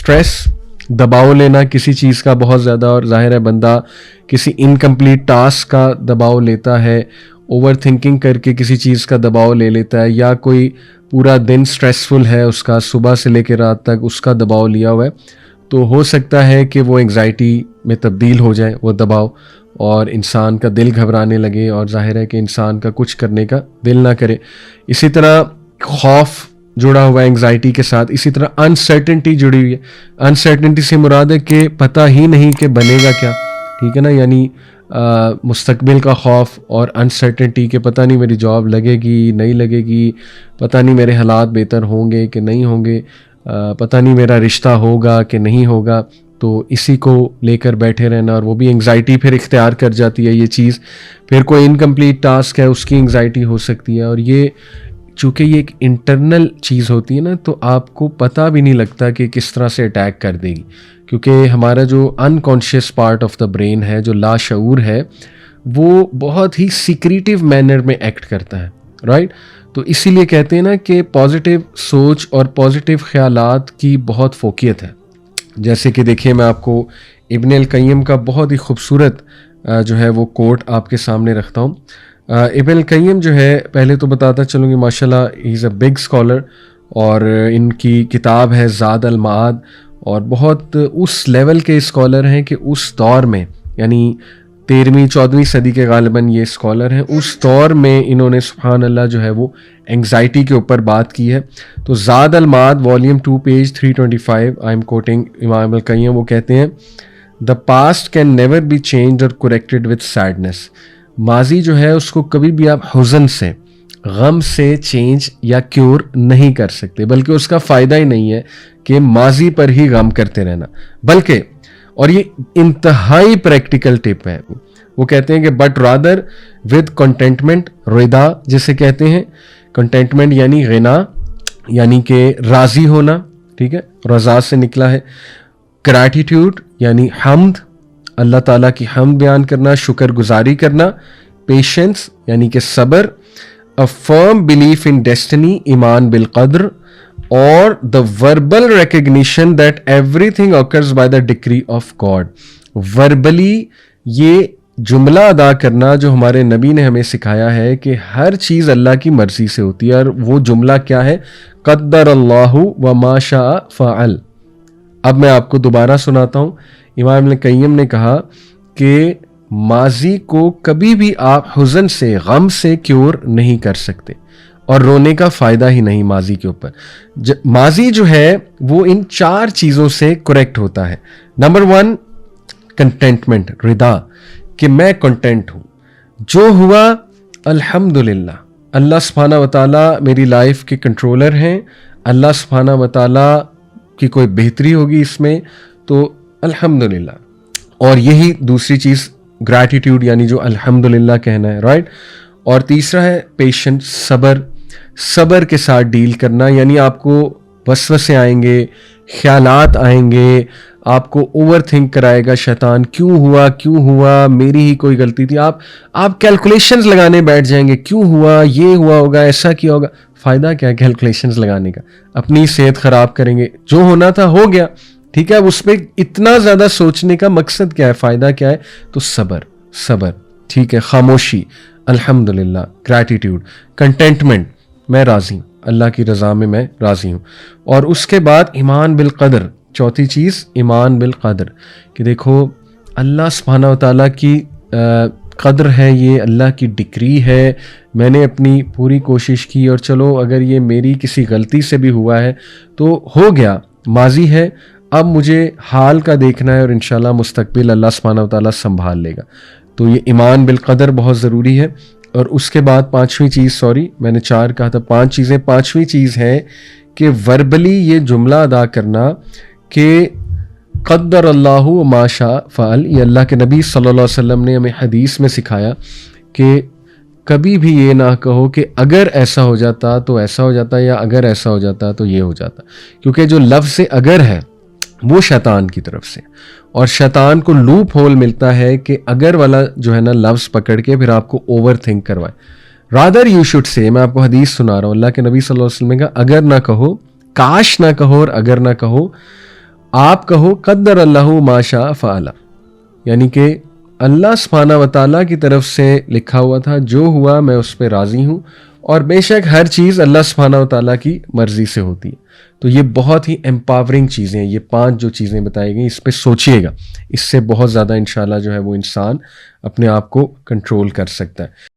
Stress, दबाव लेना किसी चीज़ का बहुत ज़्यादा, और जाहिर है बंदा किसी इनकम्प्लीट टास्क का दबाव लेता है, ओवर थिंकिंग करके किसी चीज़ का दबाव ले लेता है, या कोई पूरा दिन स्ट्रेसफुल है उसका, सुबह से लेकर रात तक उसका दबाव लिया हुआ है, तो हो सकता है कि वो एंग्जाइटी में तब्दील हो जाए वो दबाव, और इंसान का दिल घबराने लगे, और जाहिर है कि इंसान का कुछ करने का दिल ना करे। इसी तरह खौफ जुड़ा हुआ है एंग्जाइटी के साथ, इसी तरह अनसर्टेनिटी जुड़ी हुई है। अनसर्टेनिटी से मुराद है कि पता ही नहीं कि बनेगा क्या, ठीक है ना, यानी मुस्तकबिल का खौफ और अनसर्टेनिटी कि पता नहीं मेरी जॉब लगेगी नहीं लगेगी, पता नहीं मेरे हालात बेहतर होंगे कि नहीं होंगे, पता नहीं मेरा रिश्ता होगा कि नहीं होगा, तो इसी को लेकर बैठे रहना, और वो भी एंग्जाइटी फिर इख्तियार कर जाती है ये चीज़। फिर कोई इनकम्प्लीट टास्क है उसकी एंग्जाइटी हो सकती है, और ये चूँकि ये एक इंटरनल चीज़ होती है ना, तो आपको पता भी नहीं लगता कि किस तरह से अटैक कर देगी, क्योंकि हमारा जो unconscious part of the brain है, जो लाशऊर है, वो बहुत ही सीक्रेटिव मैनर में एक्ट करता है, राइट। तो इसीलिए कहते हैं ना कि पॉजिटिव सोच और पॉजिटिव ख्यालात की बहुत फोकियत है। जैसे कि देखिए, मैं आपको इब्न अल क़य्यिम का बहुत ही खूबसूरत जो है वो कोट आपके सामने रखता हूँ। इब्न अल क़य्यिम जो है, पहले तो बताता चलूँगी माशाल्लाह he is a big scholar, और इनकी किताब है ज़ाद अल माद, और बहुत उस लेवल के स्कॉलर हैं कि उस दौर में, यानी 13वीं-14वीं सदी के गालिबन ये स्कॉलर हैं, उस दौर में इन्होंने सुभान अल्लाह जो है वो एंग्जाइटी के ऊपर बात की है। तो Zad al Maad volume 2 page 325, I am quoting इमाम अल क़य्यिम, वो कहते हैं the past can never be changed और करेक्टेड विद सैडनेस। माजी जो है उसको कभी भी आप हुज़न से, गम से चेंज या क्योर नहीं कर सकते, बल्कि उसका फ़ायदा ही नहीं है कि माजी पर ही गम करते रहना, बल्कि, और ये इंतहाई प्रैक्टिकल टिप है, वो कहते हैं कि बट रादर विद कंटेंटमेंट, रिदा जिसे कहते हैं, कंटेंटमेंट यानी गिना, यानी कि राज़ी होना, ठीक है, रज़ा से निकला है। ग्रैटिट्यूड यानी हम्द, अल्लाह ताला की हम्द बयान करना, शुक्र गुजारी करना। पेशेंस यानी कि सब्र। A firm belief in destiny, ईमान बिल कद्र। और the verbal recognition that everything occurs by the decree of God. Verbally ये जुमला अदा करना जो हमारे नबी ने हमें सिखाया है कि हर चीज़ अल्लाह की मर्जी से होती है, और वो जुमला क्या है, क़द्दर अल्लाहु व मा शाअ फ़अल। अब मैं आपको दोबारा सुनाता हूँ। इमाम इब्न क़य्यिम ने कहा कि माजी को कभी भी आप हुज़न से, गम से क्योर नहीं कर सकते, और रोने का फ़ायदा ही नहीं माजी के ऊपर। माजी जो है वो इन 4 चीज़ों से करेक्ट होता है। नंबर 1 कंटेंटमेंट, रिदा, कि मैं कंटेंट हूँ, जो हुआ अल्हम्दुलिल्लाह, अल्लाह सुब्हानहू व तआला मेरी लाइफ के कंट्रोलर हैं, अल्लाह सुब्हानहू व तआला की कोई बेहतरी होगी इसमें तो अल्हम्दुलिल्लाह। और यही दूसरी चीज़ ग्रैटिट्यूड, यानी जो अल्हम्दुलिल्लाह कहना है, राइट। और तीसरा है पेशेंस, सब्र, सब्र के साथ डील करना, यानी आपको वसवसे आएंगे, ख्यालात आएंगे, आपको ओवर थिंक कराएगा शैतान, क्यों हुआ, मेरी ही कोई गलती थी, आप कैलकुलेशंस लगाने बैठ जाएंगे, क्यों हुआ, ये हुआ होगा, ऐसा किया होगा। फ़ायदा क्या है कैलकुलेशंस लगाने का, अपनी सेहत ख़राब करेंगे, जो होना था हो गया, ठीक है। अब उस पर इतना ज़्यादा सोचने का मकसद क्या है, फ़ायदा क्या है, तो सब्र, ठीक है, खामोशी, अल्हम्दुलिल्लाह, ग्रैटिट्यूड, कंटेंटमेंट, मैं राज़ी हूँ, अल्लाह की रज़ा में मैं राज़ी हूँ। और उसके बाद ईमान बिल क़द्र, चौथी चीज़ ईमान बिल क़द्र, कि देखो अल्लाह सुब्हानहू व तआला की क़द्र है, ये अल्लाह की डिक्री है, मैंने अपनी पूरी कोशिश की, और चलो अगर ये मेरी किसी गलती से भी हुआ है तो हो गया, माजी है, अब मुझे हाल का देखना है, और इंशाल्लाह मुस्तकबिल अल्लाह सुब्हानहू व तआला संभाल लेगा। तो ये ईमान बिल क़द्र बहुत ज़रूरी है। और उसके बाद पाँचवीं चीज़, मैंने 4 कहा था, 5 चीज़ें, पाँचवीं चीज़ है कि वर्बली ये जुमला अदा करना कि क़द्दर अल्लाहु मा शाअ फ़अल। ये अल्लाह के नबी सल्लल्लाहु अलैहि वसल्लम ने हमें हदीस में सिखाया कि कभी भी ये ना कहो कि अगर ऐसा हो जाता तो ऐसा हो जाता, या अगर ऐसा हो जाता तो ये हो जाता, क्योंकि जो लफ्ज़ से अगर है वो शैतान की तरफ से, और शैतान को लूप होल मिलता है कि अगर वाला जो है ना लफ्ज़ पकड़ के फिर आपको ओवर थिंक करवाए। रादर यू शुड से, मैं आपको हदीस सुना रहा हूँ, अल्लाह के नबी सल्लल्लाहु अलैहि वसल्लम का, अगर ना कहो, काश ना कहो, और अगर ना कहो, آپ کہو قدر اللہ ما شاء فعل، یعنی کہ اللہ سبحانہ و تعالیٰ کی طرف سے لکھا ہوا تھا، جو ہوا میں اس پہ راضی ہوں، اور بے شک ہر چیز اللہ سبحانہ و تعالیٰ کی مرضی سے ہوتی ہے۔ تو یہ بہت ہی امپاورنگ چیزیں ہیں، یہ 5 جو چیزیں بتائی گئیں، اس پہ سوچئے گا، اس سے بہت زیادہ انشاءاللہ جو ہے وہ انسان اپنے آپ کو کنٹرول کر سکتا ہے۔